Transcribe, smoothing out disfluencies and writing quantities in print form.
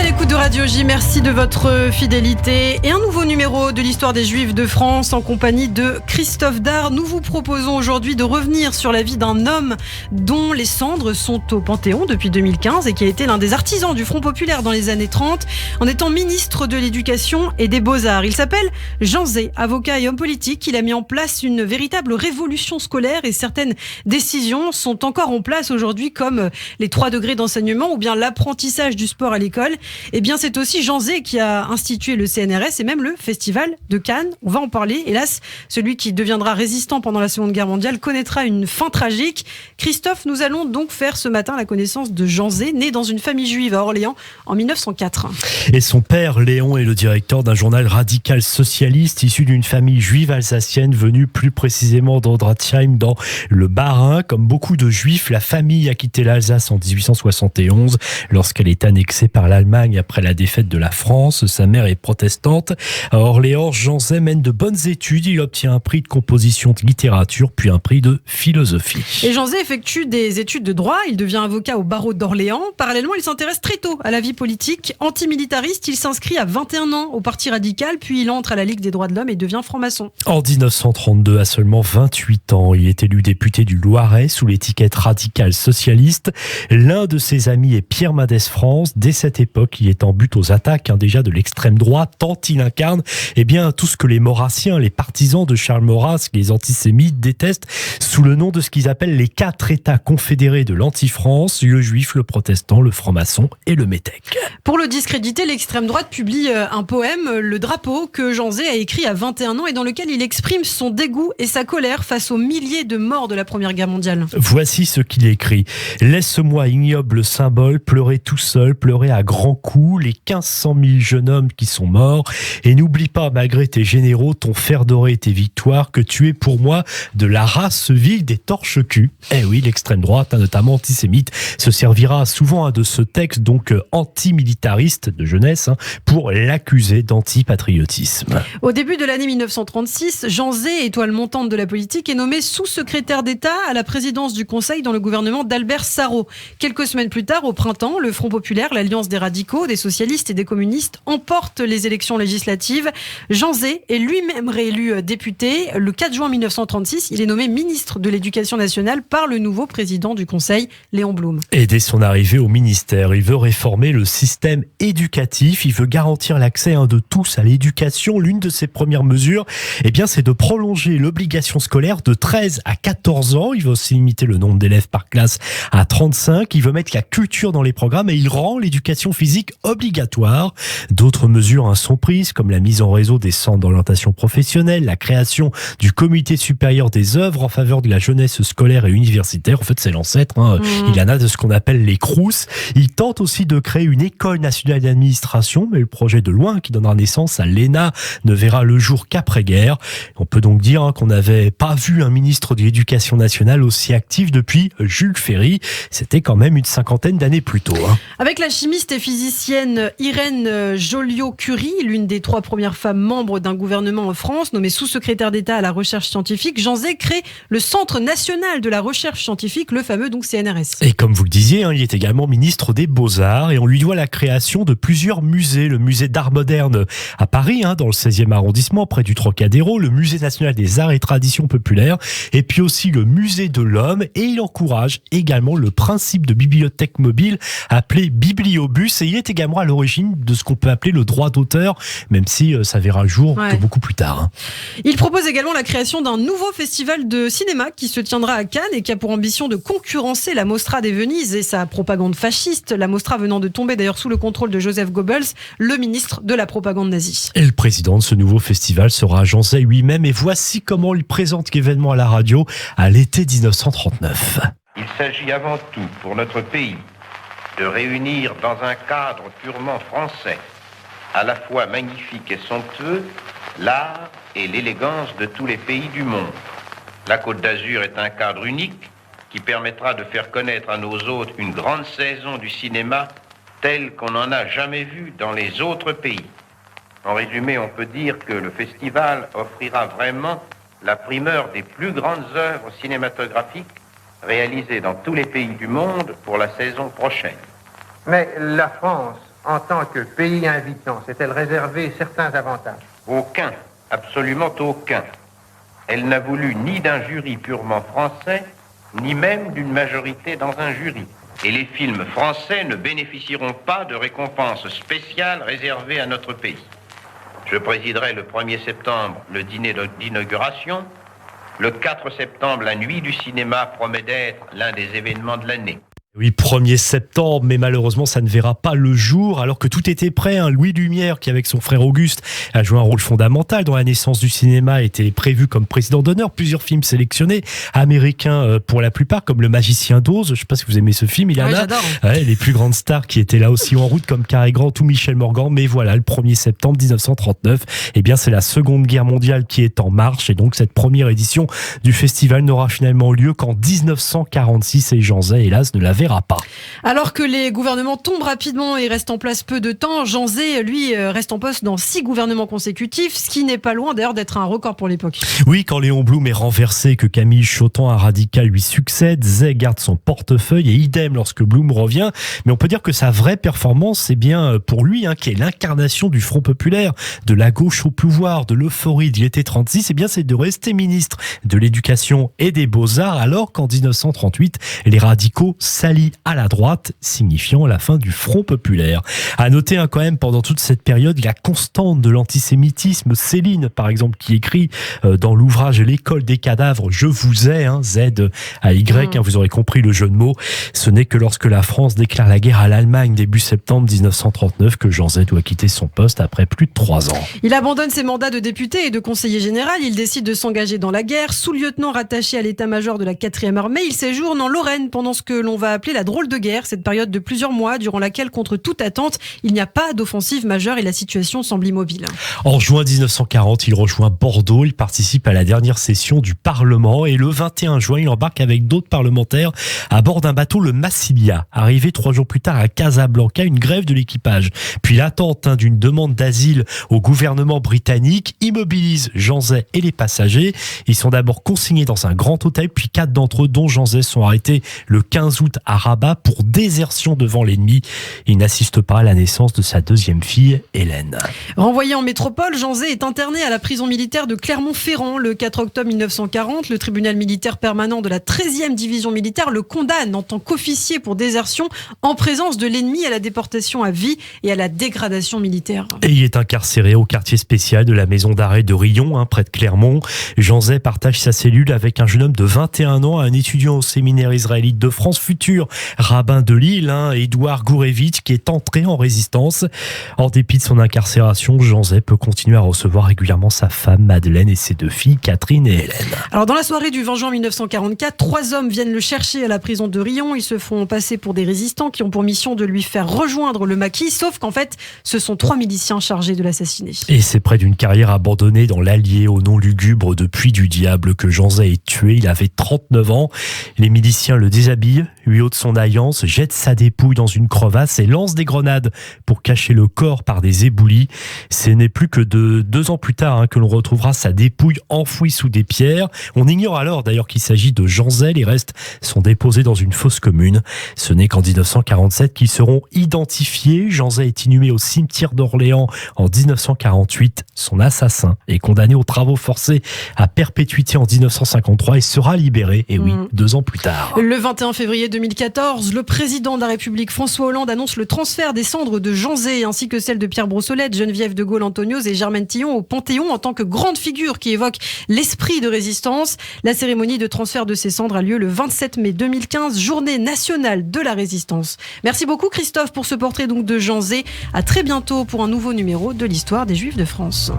à l'écoute de Radio J, merci de votre fidélité. Et un nouveau numéro de l'histoire des Juifs de France en compagnie de Christophe Dard. Nous vous proposons aujourd'hui de revenir sur la vie d'un homme dont les cendres sont au Panthéon depuis 2015 et qui a été l'un des artisans du Front populaire dans les années 30 en étant ministre de l'Éducation et des Beaux-Arts. Il s'appelle Jean Zay, avocat et homme politique. Il a mis en place une véritable révolution scolaire et certaines décisions sont encore en place aujourd'hui comme les 3 degrés d'enseignement ou bien l'apprentissage du sport à l'école. Eh bien, c'est aussi Jean Zay qui a institué le CNRS et même le Festival de Cannes. On va en parler. Hélas, celui qui deviendra résistant pendant la Seconde Guerre mondiale connaîtra une fin tragique. Christophe, nous allons donc faire ce matin la connaissance de Jean Zay, né dans une famille juive à Orléans en 1904. Et son père, Léon, est le directeur d'un journal radical socialiste issu d'une famille juive alsacienne venue plus précisément d'Andratsheim dans le Bas-Rhin. Comme beaucoup de juifs, la famille a quitté l'Alsace en 1871 lorsqu'elle est annexée par l'Allemagne après la défaite de la France. Sa mère est protestante. À Orléans, Jean Zay mène de bonnes études. Il obtient un prix de composition de littérature, puis un prix de philosophie. Et Jean Zay effectue des études de droit. Il devient avocat au barreau d'Orléans. Parallèlement, il s'intéresse très tôt à la vie politique. Antimilitariste, il s'inscrit à 21 ans au Parti radical, puis il entre à la Ligue des droits de l'homme et devient franc-maçon. En 1932, à seulement 28 ans, il est élu député du Loiret sous l'étiquette radical socialiste. L'un de ses amis est Pierre Mendès France. Dès cette époque, il est en but aux attaques déjà de l'extrême droite, tant il incarne tout ce que les maurassiens, les partisans de Charles Maurras, les antisémites détestent sous le nom de ce qu'ils appellent les 4 États confédérés de l'anti-France, le juif, le protestant, le franc-maçon et le métèque. Pour le discréditer, l'extrême droite publie un poème, Le Drapeau, que Jean Zay a écrit à 21 ans et dans lequel il exprime son dégoût et sa colère face aux milliers de morts de la Première Guerre mondiale. Voici ce qu'il écrit. « Laisse-moi, ignoble symbole, pleurer tout seul, pleurer à grands coups, les 1500 000 jeunes hommes qui sont morts. Et n'oublie pas, malgré tes généraux, ton fer doré et tes victoires, que tu es pour moi de la race vile des torche-culs. » Eh oui, l'extrême droite, notamment antisémite, se servira souvent de ce texte, donc antimilitariste de jeunesse, pour l'accuser d'antipatriotisme. Au début de l'année 1936, Jean Zay, étoile montante de la politique, est nommé sous-secrétaire d'État à la présidence du Conseil dans le gouvernement d'Albert Sarraut. Quelques semaines plus tard, au printemps, le Front populaire, l'Alliance des radicaux, des socialistes et des communistes emportent les élections législatives. Jean Zay est lui-même réélu député. Le 4 juin 1936, il est nommé ministre de l'Éducation nationale par le nouveau président du Conseil, Léon Blum. Et dès son arrivée au ministère, il veut réformer le système éducatif. Il veut garantir l'accès de tous à l'éducation. L'une de ses premières mesures, c'est de prolonger l'obligation scolaire de 13 à 14 ans. Il veut aussi limiter le nombre d'élèves par classe à 35. Il veut mettre la culture dans les programmes et il rend l'éducation physique obligatoire. D'autres mesures sont prises, comme la mise en réseau des centres d'orientation professionnelle, la création du comité supérieur des œuvres en faveur de la jeunesse scolaire et universitaire. En fait, c'est l'ancêtre. Il en a de ce qu'on appelle les Crous. Il tente aussi de créer une école nationale d'administration, mais le projet de loi qui donnera naissance à l'ENA ne verra le jour qu'après-guerre. On peut donc dire qu'on n'avait pas vu un ministre de l'Éducation nationale aussi actif depuis Jules Ferry. C'était quand même une 50aine d'années plus tôt. Avec la chimiste et physicienne Irène Joliot-Curie, l'une des 3 premières femmes membres d'un gouvernement en France, nommée sous-secrétaire d'État à la recherche scientifique, Jean Zay crée le Centre national de la recherche scientifique, le fameux CNRS. Et comme vous le disiez, il est également ministre des Beaux-Arts et on lui doit la création de plusieurs musées. Le musée d'art moderne à Paris, dans le 16e arrondissement, près du Trocadéro, le musée national des arts et traditions populaires, et puis aussi le musée de l'homme. Et il encourage également le principe de bibliothèque mobile appelé Bibliobus. Et il est également à l'origine de ce qu'on peut appeler le droit d'auteur, même si ça verra le jour que beaucoup plus tard. Il propose également la création d'un nouveau festival de cinéma qui se tiendra à Cannes et qui a pour ambition de concurrencer la Mostra des Venise et sa propagande fasciste. La Mostra venant de tomber d'ailleurs sous le contrôle de Joseph Goebbels, le ministre de la propagande nazie. Et le président de ce nouveau festival sera Jean Zay lui-même. Et voici comment il présente l'événement à la radio à l'été 1939. Il s'agit avant tout pour notre pays de réunir dans un cadre purement français, à la fois magnifique et somptueux, l'art et l'élégance de tous les pays du monde. La Côte d'Azur est un cadre unique qui permettra de faire connaître à nos hôtes une grande saison du cinéma telle qu'on n'en a jamais vu dans les autres pays. En résumé, on peut dire que le festival offrira vraiment la primeur des plus grandes œuvres cinématographiques réalisées dans tous les pays du monde pour la saison prochaine. Mais la France en tant que pays invitant, s'est-elle réservé certains avantages? Aucun, absolument aucun. Elle n'a voulu ni d'un jury purement français, ni même d'une majorité dans un jury. Et les films français ne bénéficieront pas de récompenses spéciales réservées à notre pays. Je présiderai le 1er septembre le dîner d'inauguration. Le 4 septembre, la nuit du cinéma promet d'être l'un des événements de l'année. Oui, 1er septembre, mais malheureusement, ça ne verra pas le jour, alors que tout était prêt. Louis Lumière, qui avec son frère Auguste a joué un rôle fondamental dans la naissance du cinéma, était prévu comme président d'honneur. Plusieurs films sélectionnés, américains pour la plupart, comme Le Magicien d'Oz. Je ne sais pas si vous aimez ce film, il y en a. J'adore. Les plus grandes stars qui étaient là aussi en route, comme Cary Grant ou Michel Morgan. Mais voilà, le 1er septembre 1939, eh bien, c'est la Seconde Guerre mondiale qui est en marche. Et donc, cette première édition du festival n'aura finalement lieu qu'en 1946. Et Jean Zay, hélas, ne l'avait pas. Alors que les gouvernements tombent rapidement et restent en place peu de temps, Jean Zay, lui, reste en poste dans 6 gouvernements consécutifs, ce qui n'est pas loin d'ailleurs d'être un record pour l'époque. Oui, quand Léon Blum est renversé et que Camille Chotan, un radical, lui succède, Zay garde son portefeuille et idem lorsque Blum revient. Mais on peut dire que sa vraie performance, c'est bien pour lui, qui est l'incarnation du Front populaire, de la gauche au pouvoir, de l'euphorie de l'été 36, eh bien c'est de rester ministre de l'Éducation et des Beaux-Arts, alors qu'en 1938, les radicaux s'allient à la droite, signifiant la fin du Front populaire. À noter quand même, pendant toute cette période, la constante de l'antisémitisme. Céline, par exemple, qui écrit dans l'ouvrage L'école des cadavres, je vous ai, Z à Y, vous aurez compris le jeu de mots. Ce n'est que lorsque la France déclare la guerre à l'Allemagne début septembre 1939 que Jean Zay doit quitter son poste après plus de 3 ans. Il abandonne ses mandats de député et de conseiller général. Il décide de s'engager dans la guerre. Sous-lieutenant rattaché à l'état-major de la 4e armée, il séjourne en Lorraine pendant ce que l'on va appeler la drôle de guerre, cette période de plusieurs mois durant laquelle, contre toute attente, il n'y a pas d'offensive majeure et la situation semble immobile. En juin 1940, il rejoint Bordeaux, il participe à la dernière session du Parlement et le 21 juin, il embarque avec d'autres parlementaires à bord d'un bateau, le Massilia. Arrivé 3 jours plus tard à Casablanca, une grève de l'équipage, puis l'attente d'une demande d'asile au gouvernement britannique immobilise Jean Zay et les passagers. Ils sont d'abord consignés dans un grand hôtel, puis 4 d'entre eux, dont Jean Zay, sont arrêtés le 15 août à Rabat pour désertion devant l'ennemi. Il n'assiste pas à la naissance de sa 2e fille, Hélène. Renvoyé en métropole, Jean Zay est interné à la prison militaire de Clermont-Ferrand. Le 4 octobre 1940, le tribunal militaire permanent de la 13e division militaire le condamne en tant qu'officier pour désertion en présence de l'ennemi à la déportation à vie et à la dégradation militaire. Et il est incarcéré au quartier spécial de la maison d'arrêt de Rion, près de Clermont. Jean Zay partage sa cellule avec un jeune homme de 21 ans, un étudiant au séminaire israélite de France, futur rabbin de Lille, Édouard Gourevitch, qui est entré en résistance. En dépit de son incarcération, Jean Zay peut continuer à recevoir régulièrement sa femme Madeleine et ses 2 filles, Catherine et Hélène. Alors dans la soirée du 20 juin 1944, 3 hommes viennent le chercher à la prison de Rion. Ils se font passer pour des résistants qui ont pour mission de lui faire rejoindre le maquis, sauf qu'en fait, ce sont 3 miliciens chargés de l'assassiner. Et c'est près d'une carrière abandonnée dans l'Allier au nom lugubre de Puy du Diable que Jean Zay est tué. Il avait 39 ans. Les miliciens le déshabillent, lui ôtent son alliance, jettent sa dépouille dans une crevasse et lancent des grenades pour cacher le corps par des éboulis. Ce n'est plus que 2 ans plus tard que l'on retrouvera sa dépouille enfouie sous des pierres. On ignore alors d'ailleurs qu'il s'agit de Jean Zay. Les restes sont déposés dans une fosse commune. Ce n'est qu'en 1947 qu'ils seront identifiés. Jean Zay est inhumé au cimetière d'Orléans en 1948. Son assassin est condamné aux travaux forcés à perpétuité en 1953 et sera libéré, 2 ans plus tard. Le 21 février 2014, le président de la République François Hollande annonce le transfert des cendres de Jean Zay ainsi que celles de Pierre Brossolette, Geneviève de Gaulle-Antonios et Germaine Tillon au Panthéon en tant que grande figure qui évoque l'esprit de résistance. La cérémonie de transfert de ces cendres a lieu le 27 mai 2015, journée nationale de la résistance. Merci beaucoup Christophe pour ce portrait de Jean Zay. À très bientôt pour un nouveau numéro de l'histoire des Juifs de France.